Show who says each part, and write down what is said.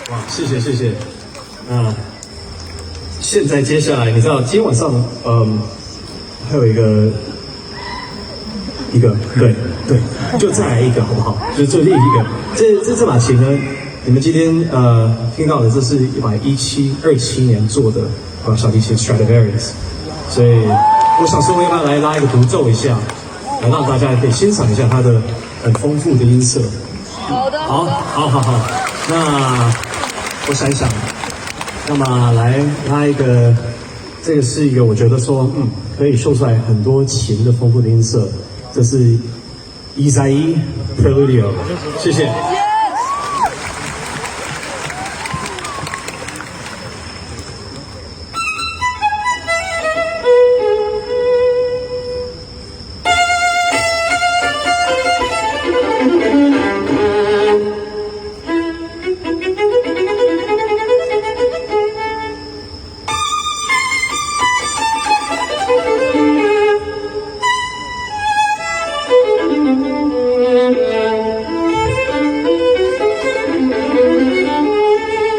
Speaker 1: 哇，谢谢谢谢。现在接下来，你知道今天晚上，还有一个，对，就再来一个好不好？就另一个，这把琴呢，你们今天听到的，这是一把27年做的小提琴 Stradivarius， 所以我想说，要不要来拉一个独奏一下，来让大家可以欣赏一下它的很丰富的音色。
Speaker 2: 好的，
Speaker 1: 好，那我想一想，那么来拉一个，这个是一个我觉得说，可以秀出来很多琴的丰富的音色，这是Isaïe Preludio，谢谢。